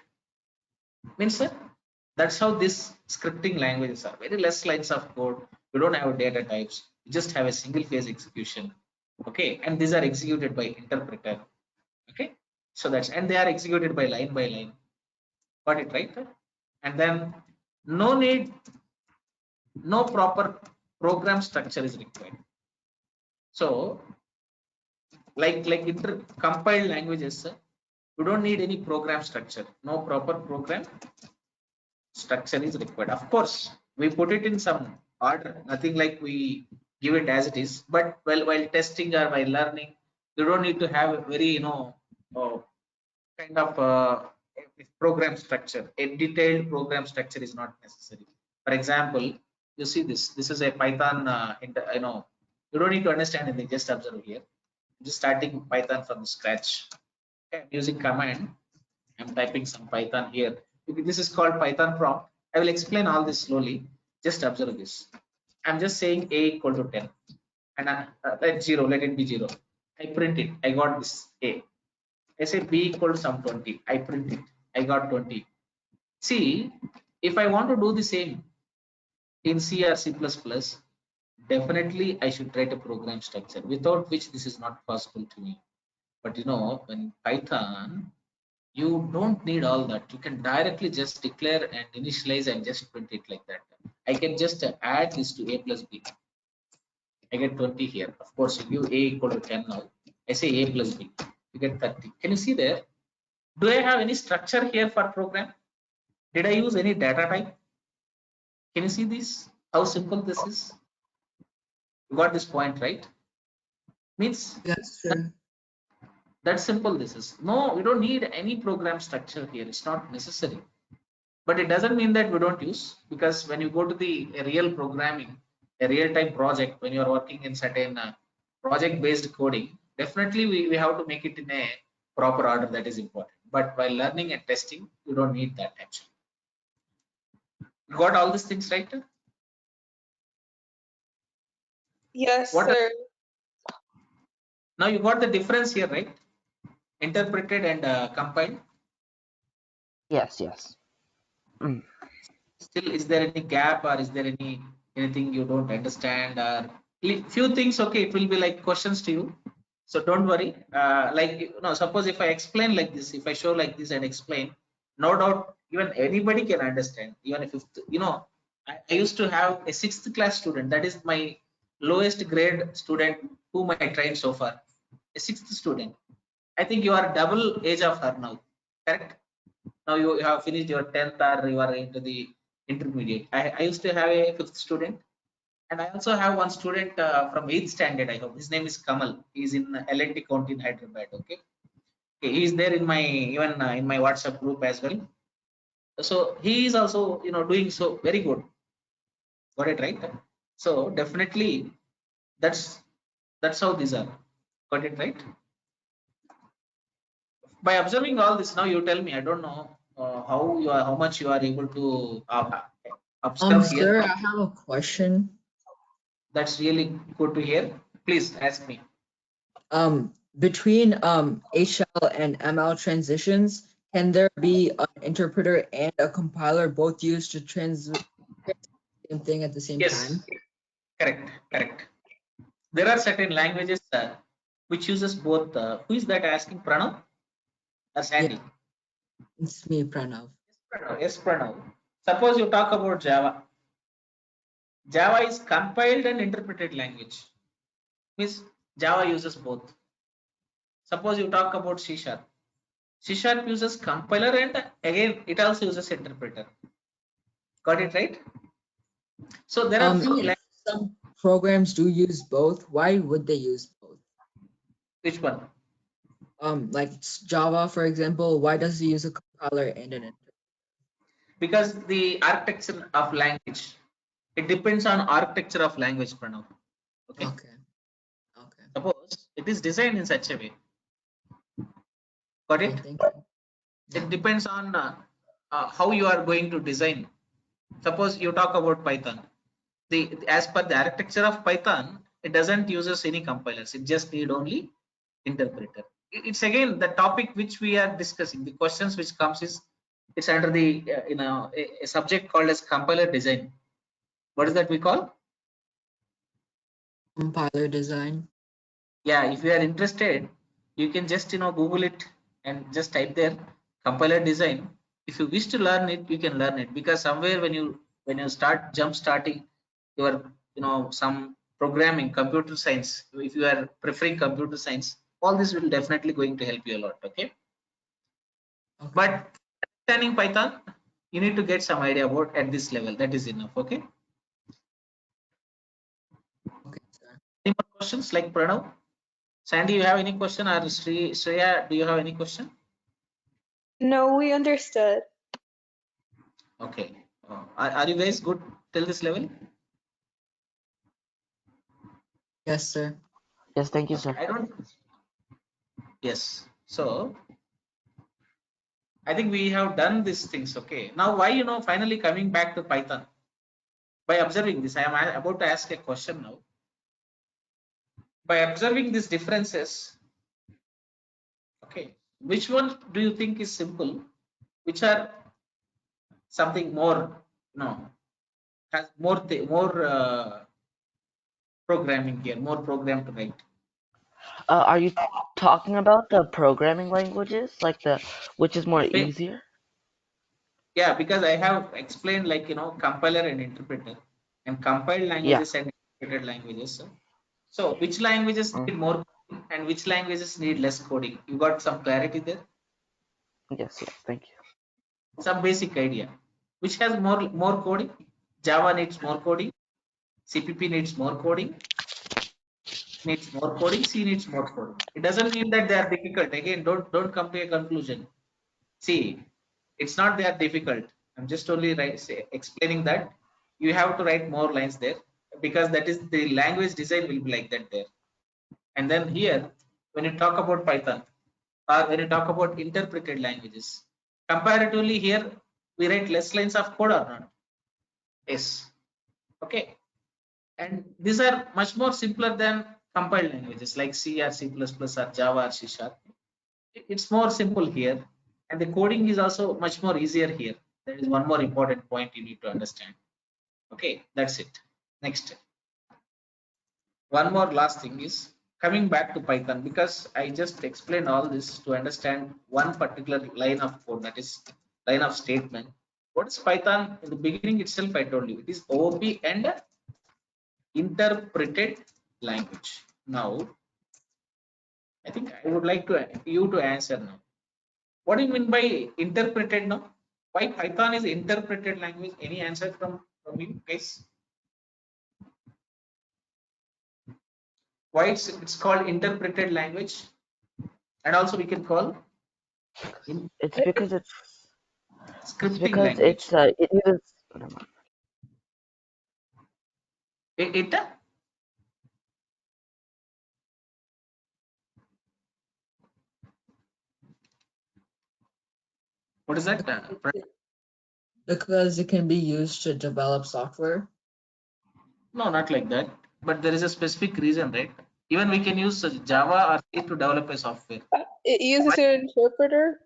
Means that's how these scripting languages are. Very less lines of code. You don't have data types. You just have a single phase execution. Okay, and these are executed by interpreter. Okay, so that's, and they are executed by line. Got it right? And then no need, no proper program structure is required. So like compiled languages, you don't need any program structure. No proper program structure is required. Of course, we put it in some order, nothing like we give it as it is. But while testing or while learning, you don't need to have a very uh, kind of program structure. A detailed program structure is not necessary. For example, you see this. This is a Python. You don't need to understand anything. Just observe here. I'm just starting Python from scratch. Okay, I'm using command. I'm typing some Python here. This is called Python prompt. I will explain all this slowly. Just observe this. I'm just saying a equal to 10 and let 0, let it be 0. I print it. I got this a. I say b equal to some 20. I print it. I got 20. See, if I want to do the same in C or C++, definitely I should write a program structure, without which this is not possible to me. But when Python, you don't need all that. You can directly just declare and initialize and just print it like that. I can just add this to a plus b. I get 20 here. Of course, you give a equal to 10 now. I say a plus b. You get 30. Can you see there? Do I have any structure here for program? Did I use any data type? Can you see this? How simple this is? You got this point, right? Means That's true. that simple this is. No, we don't need any program structure here. It's not necessary. But it doesn't mean that we don't use, because when you go to the real programming, a real-time project, when you are working in certain project-based coding, definitely we have to make it in a proper order. That is important. But while learning and testing, you don't need that actually. You got all these things right? Yes, What sir. now you got the difference here, right? Interpreted and compiled. Yes, yes. Mm. Still, is there any gap, or is there anything you don't understand, or few things? Okay, it will be like questions to you, so don't worry. Suppose if I explain like this, if I show like this and explain, no doubt even anybody can understand. Even if I used to have a 6th class student, that is my lowest grade student whom I trained so far, a 6th student. I think you are double age of her now, correct? Now you have finished your 10th, or you are into the intermediate. I used to have a 5th student, and I also have one student from 8th standard. I hope his name is Kamal. He's in L&T County in Hyderabad. Okay, he is there in my even in my WhatsApp group as well. So he is also doing so very good. Got it right? So definitely that's how these are. Got it right? By observing all this, now you tell me. I don't know how much you are able to observe here. Sir, I have a question. That's really good to hear. Please ask me. Between HL and ML transitions, can there be an interpreter and a compiler both used to translate the same thing at the same Yes, time? correct. There are certain languages which uses both. Who is that asking? Pranav or Sandy? Yeah, it's me, Pranav. Yes, Pranav. Suppose you talk about Java. Java is compiled and interpreted language. Means Java uses both. Suppose you talk about C Sharp. C# uses compiler, and again it also uses interpreter. Got it right? So there are few If some programs do use both, why would they use both? which one? Like Java, for example, why does it use a compiler and an interpreter? Because the architecture of language, it depends on architecture of language, Pranav. Okay. Okay. Okay. Suppose it is designed in such a way. Got Okay, it? thank you. Yeah. It depends on how you are going to design. Suppose you talk about Python. As per the architecture of Python, it doesn't uses any compilers. It just need only interpreter. It's again the topic which we are discussing. The questions which comes is it's under the a subject called as compiler design. What is that we call? Compiler design. Yeah, if you are interested, you can just Google it and just type there compiler design. If you wish to learn it, you can learn it, because somewhere when you start jump starting your some programming, computer science, if you are preferring computer science, all this will definitely going to help you a lot. Okay, Okay. but understanding Python, you need to get some idea about at this level. That is enough. Okay. Okay, sir. Any more questions like Pranav? Sandy, you have any question, or Shreya, do you have any question? No, we understood. Okay. Are you guys good till this level? Yes, sir. Yes, thank you, Okay. sir. I don't. Yes. So I think we have done these things. Okay. Now, why finally coming back to Python? By observing this, I am about to ask a question now. By observing these differences, okay, which one do you think is simple? Which are something more, has more programming here, more program to write? Are you talking about the programming languages, like which is more easier? Yeah, because I have explained like compiler and interpreter, and compiled Yeah. languages and interpreted languages. So which languages Mm. need more coding and which languages need less coding? You got some clarity there? Yes, yes, thank you. Some basic idea. Which has more coding? Java needs more coding. CPP needs more coding. Needs more coding. C needs more coding. It doesn't mean that they are difficult. Again, don't come to a conclusion. See, it's not that difficult. I'm just only explaining that you have to write more lines there, because that is the language design will be like that there. And then here, when you talk about Python, or when you talk about interpreted languages, comparatively here we write less lines of code or not? Yes. Okay. And these are much more simpler than compiled languages like C or C++ or Java or C#. It's more simple here, and the coding is also much more easier here. That is one more important point you need to understand. Okay, that's it. Next, one more last thing is coming back to Python, because I just explained all this to understand one particular line of code, that is line of statement. What is Python? In the beginning itself I told you it is OOP and interpreted language. Now I think I would like you to answer now. What do you mean by interpreted now? Why Python is interpreted language? Any answer from you guys? Why it's called interpreted language? And also we can call It's because scripting language. it uses. Never mind. It what is that? Because it can be used to develop software. No, not like that. But there is a specific reason, right? Even we can use Java or C to develop a software. It uses an interpreter.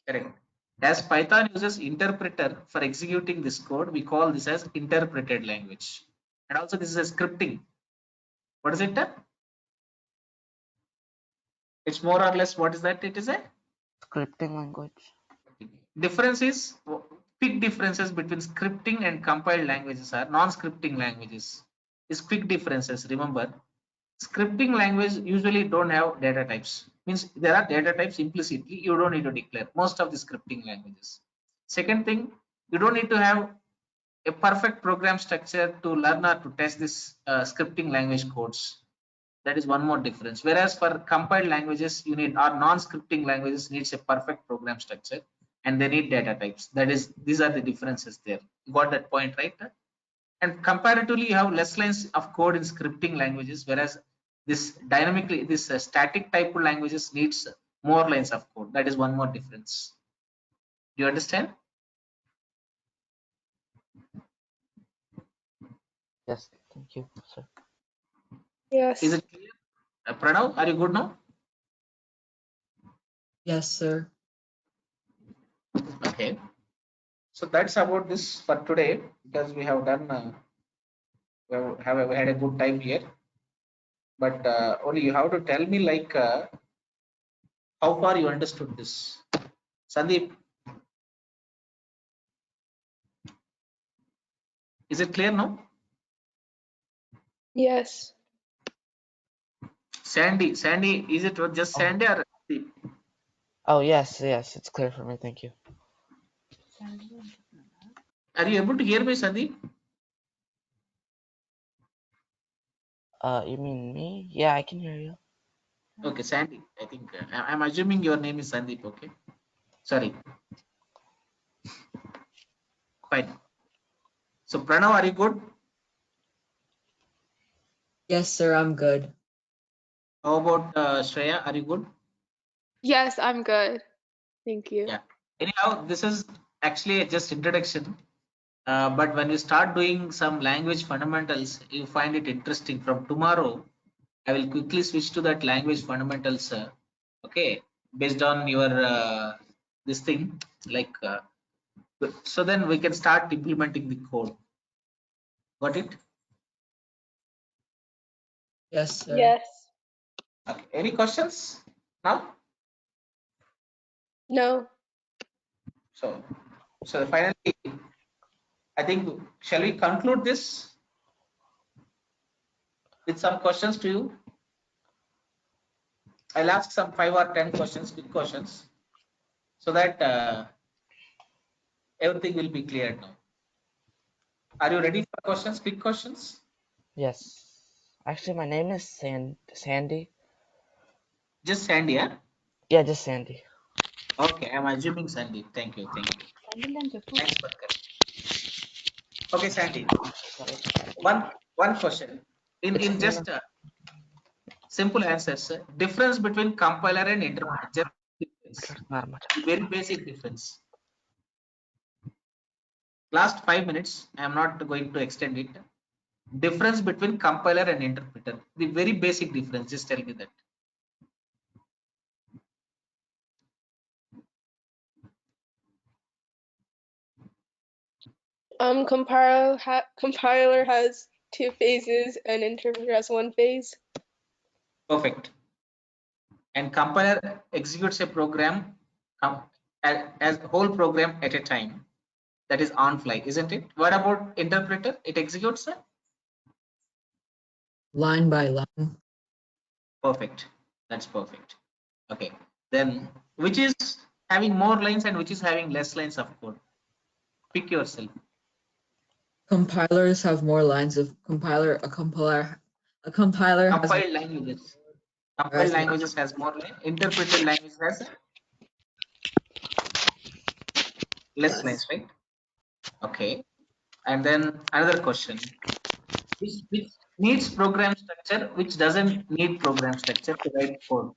Correct. As Python uses interpreter for executing this code, we call this as interpreted language. And also this is a scripting. What is it? It's more or less what is that? It is a Scripting language. difference is quick differences between scripting and compiled languages are non-scripting languages. Is quick differences. Remember, Scripting language usually don't have data types. Means there are data types implicitly. You don't need to declare most of the scripting languages. Second thing, you don't need to have a perfect program structure to learn or to test this scripting language codes. That is one more difference. Whereas for compiled languages, you need, or non-scripting languages needs a perfect program structure and they need data types. That is, these are the differences there. You got that point, right? And comparatively, you have less lines of code in scripting languages, whereas this dynamically, this static type of languages needs more lines of code. That is one more difference. Do you understand? Yes, thank you, sir. Yes. Is it clear? Pranav, are you good now? Yes, sir. Okay. So that's about this for today, because we have done, we had a good time here. But only you have to tell me like how far you understood this. Sandeep, is it clear now? Yes. Sandy, is it just Oh. Sandy or Oh, yes, it's clear for me. Thank you. are you able to hear me, Sandeep? You mean me? Yeah, I can hear you. Okay, Sandy. I think I'm assuming your name is Sandeep. Okay, sorry. Fine. So Pranav, are you good? Yes, sir, I'm good. How about Shreya? Are you good? Yes, I'm good. Thank you. Yeah. Anyhow, this is actually just introduction. But when you start doing some language fundamentals, you find it interesting. From tomorrow, I will quickly switch to that language fundamentals. Okay, based on your this thing, like so then we can start implementing the code. Got it? Yes, sir. Yes. Okay. Any questions now? No. So, so finally, I think shall we conclude this with some questions to you? I'll ask some 5 or 10 questions, quick questions, so that everything will be cleared now. Are you ready for questions? Quick questions? Yes. Actually, my name is Sandy. Just Sandy, yeah? Yeah, just Sandy. Okay, I'm assuming Sandy. Thank you, thank you. Thanks, Bhaskar. Okay, Sandy. One question. In just simple answers. Difference between compiler and interpreter. Just difference. Very basic difference. Last 5 minutes. I am not going to extend it. Difference between compiler and interpreter. The very basic difference. Just tell me that. Compiler has 2 phases and interpreter has 1 phase. Perfect. And compiler executes a program as whole program at a time. That is on fly, isn't it? What about interpreter? It executes it? Line by line. Perfect. That's perfect. Okay. Then which is having more lines and which is having less lines of code? Pick yourself. Compilers have more lines of compiler. A compiler has Compiled languages. Compiled has more. languages has more lines. Interpreted language has less lines, right? Okay. And then another question. Which needs program structure, which doesn't need program structure to write code?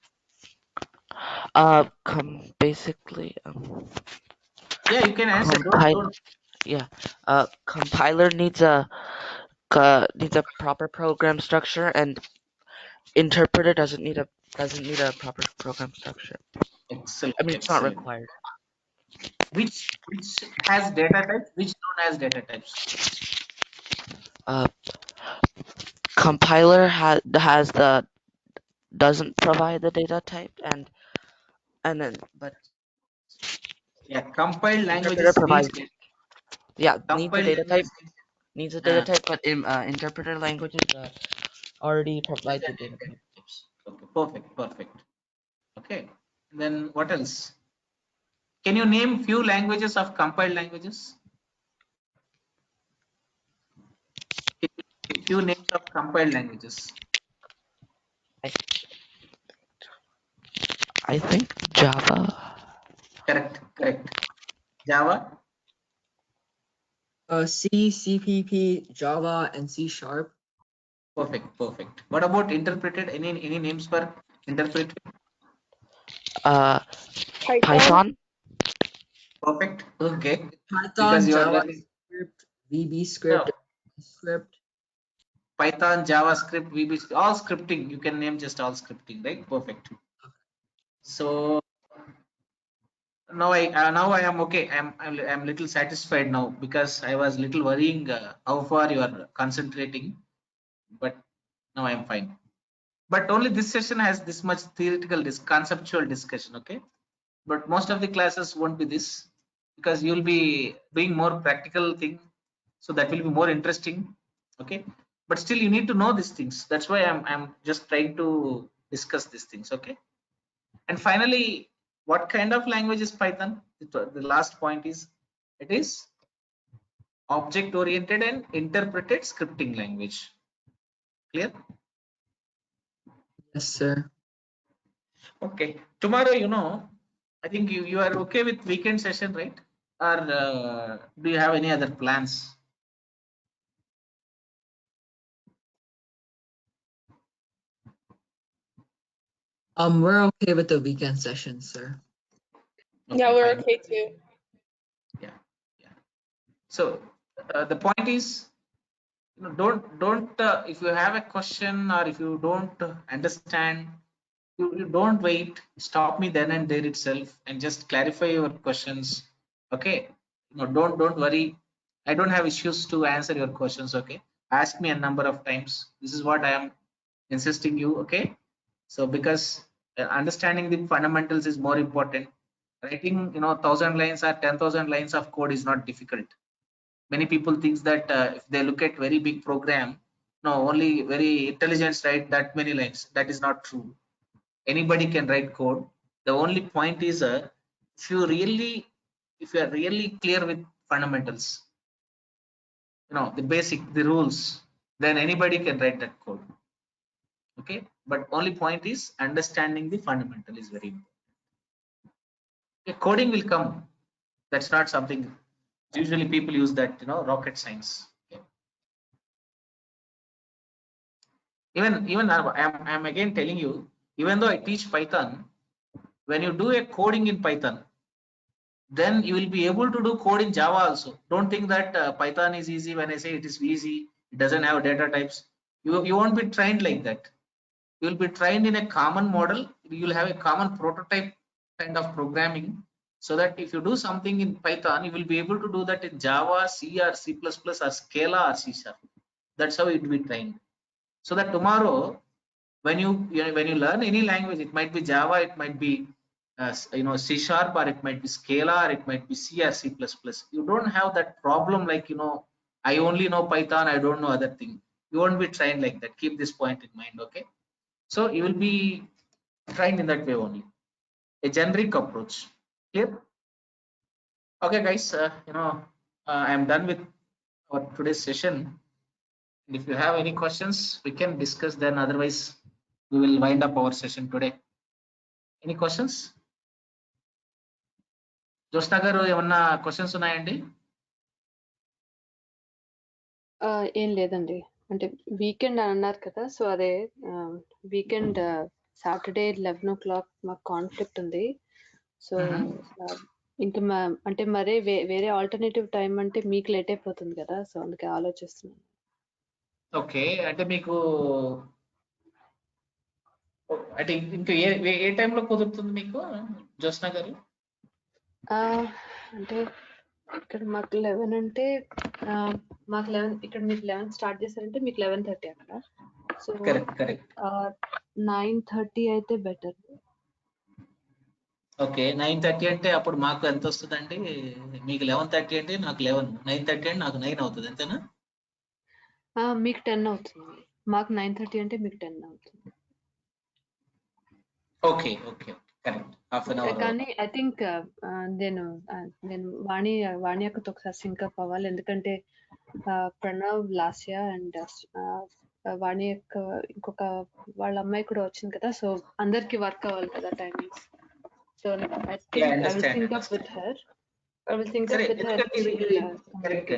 Basically, Yeah, you can answer. compile. Yeah. Compiler needs a proper program structure, and interpreter doesn't need a proper program structure. Excellent, I mean, it's not excellent. required. Which has data types, which don't has data types? Uh, Compiler has the doesn't provide the data type, and then but Yeah, compiled interpreter languages provides. Yeah, needs a compiled data type. languages Needs a data uh, type, but in interpreter languages, already provide the data types. Okay, perfect. Okay, then what else? Can you name few languages of compiled languages? Few names of compiled languages. I think Java. Correct. Java. C, CPP, Java, and C#. Perfect. What about interpreted? Any names for interpreted? Python. Perfect. Okay. Python, Because you are Java learning script, VB script, script. Python, JavaScript, VB, all scripting. You can name just all scripting, right? Perfect. So now I am okay. I'm little satisfied now because I was little worrying how far you are concentrating, but now I am fine. But only this session has this much theoretical conceptual discussion, okay? But most of the classes won't be this because you'll be doing more practical thing, so that will be more interesting, okay? But still you need to know these things. That's why I'm just trying to discuss these things, okay? And finally, what kind of language is Python? The last point is it is object oriented and interpreted scripting language. Clear? Yes, sir. Okay. Tomorrow, I think you are okay with weekend session, right? Or do you have any other plans? We're okay with the weekend session, sir. Okay, Yeah, we're fine. okay too. Yeah. So the point is, don't if you have a question or if you don't understand, you don't wait. Stop me then and there itself and just clarify your questions. Okay. Don't worry. I don't have issues to answer your questions. Okay. Ask me a number of times. This is what I am insisting you. Okay. So because understanding the fundamentals is more important. Writing 1,000 lines or 10,000 lines of code is not difficult. Many people think that if they look at very big program, no, only very intelligent write that many lines. That is not true. Anybody can write code. The only point is if you are really clear with fundamentals, the rules, then anybody can write that code. Okay, but only point is understanding the fundamental is very important. Okay, coding will come. That's not something usually people use that rocket science. Okay. Even I'm again telling you, even though I teach Python, when you do a coding in Python, then you will be able to do code in Java also. Don't think that Python is easy. When I say it is easy, it doesn't have data types. You won't be trained like that. You will be trained in a common model. You will have a common prototype kind of programming, so that if you do something in Python, you will be able to do that in Java, C or C++ or Scala or C#. That's how it will be trained. So that tomorrow, when you learn any language, it might be Java, it might be C#, or it might be Scala, or it might be C or C++. You don't have that problem like I only know Python, I don't know other thing. You won't be trained like that. Keep this point in mind, okay? So you will be trained in that way only. A generic approach. Clear? Okay, guys. I am done with our today's session. And if you have any questions, we can discuss then. Otherwise, we will wind up our session today. Any questions? Joshna గారు ఏమన్నా questions ఉన్నాయండి? ఏం లేదండి. అంటే weekend అని అన్నారు కదా, so అదే వీకెండ్ సాటర్డే 11 o'clock మాకు కాన్ఫ్లిక్ట్ ఉంది. సో ఇంకా అంటే మరే వేరే ఆల్టర్నేటివ్ టైం అంటే మీకు లేట్ అయిపోతుంది కదా, సో అందుకే ఆలోచిస్తున్నాను. ఓకే, అంటే మీకు అంటే ఇంకా ఏ టైంలో కుదురుతుంది మీకు జోష్నా గారు? అంటే ఇక్కడ మాకు 11 అంటే మాకు 11 ఇక్కడ మీకు 11 స్టార్ట్ చేశారంటే మీకు 11:30 అక్కడ. సో కరెక్ట్ 9:30 అయితే బెటర్. ఓకే, 9:30 అంటే అప్పుడు మాకు ఎంత వస్తుందండి? మీకు 11:30 అంటే నాకు 11, 9:30 అంటే నాకు 9 అవుతుంది, అంతేనా? మీకు 10 అవుతుంది. మాకు 9:30 అంటే మీకు 10 అవుతుంది. Okay correct, half an hour. కానీ ఐ థింక్ నేను వాణి అక్కతో ఒకసారి సింకప్ అవ్వాలి, ఎందుకంటే ప్రణవ్ లాస్య అండ్ వాణి యొక్క ఇంకొక వాళ్ళ అమ్మాయి కూడా వచ్చింది కదా, సో అందరికి వర్క్ అవ్వాలి కదా timings. So I think I will sync up with her. Correct.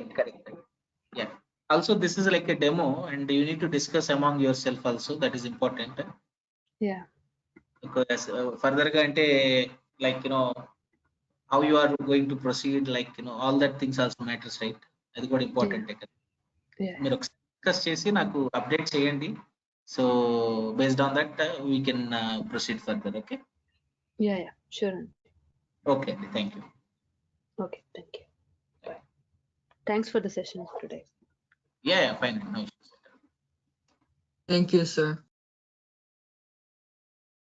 Yeah. Also, this is like a demo, and you need to discuss among yourself also. That is important. Yeah. Because further ante, like how you are going to proceed, like all that things also matters, right? That is quite important. Yeah. మీరు discuss చేసి నాకు update చేయండి. So based on that, we can proceed further. Okay. Yeah. Sure. Okay. Thank you. Okay. Thank you. Bye. Thanks for the session today. Yeah. Fine. No issues. Thank you, sir.